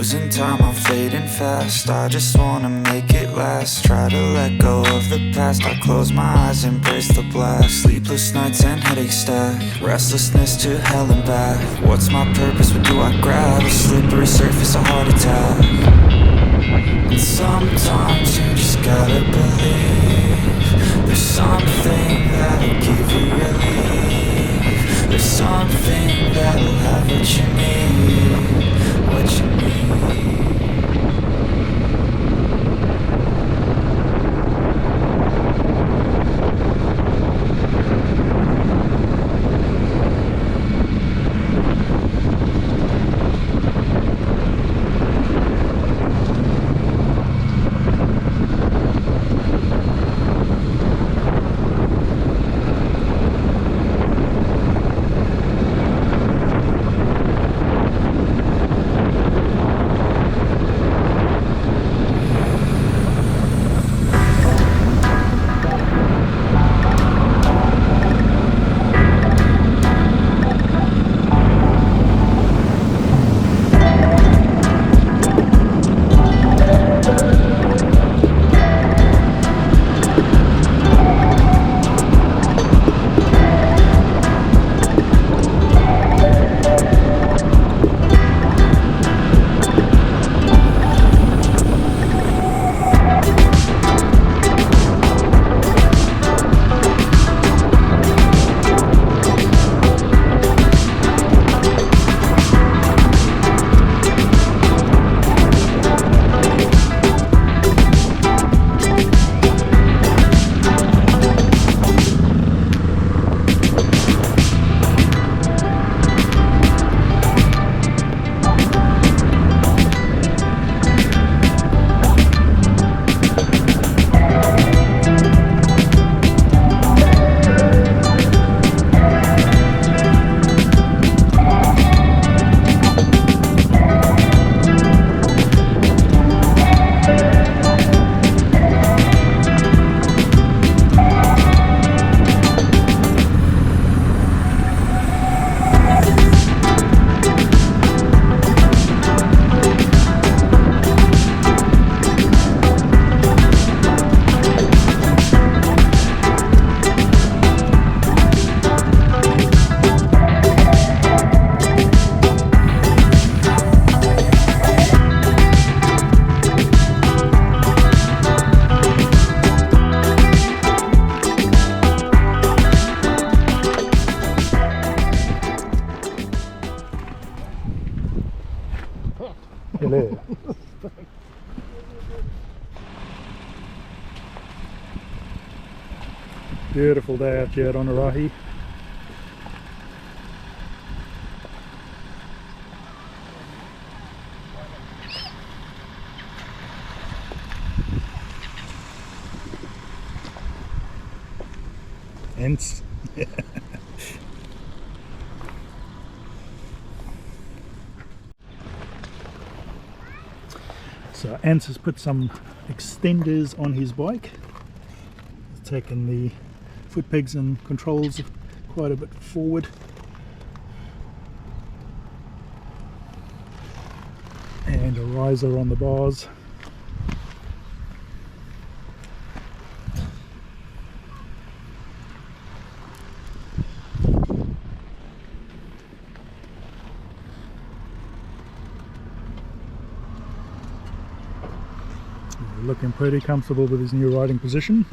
Losing time, I'm fading fast. I just wanna make it last. Try to let go of the past. I close my eyes, embrace the blast. Sleepless nights and headaches stack. Restlessness to hell and back. What's my purpose, what do I grab? A slippery surface, a heart attack. And sometimes you just gotta believe there's something that'll give you relief. There's something that'll have what you need, what you need. Beautiful day out here at Onerahi. Ents. So Ants has put some extenders on his bike. He's taken the foot pegs and controls quite a bit forward. And a riser on the bars. Looking pretty comfortable with his new riding position.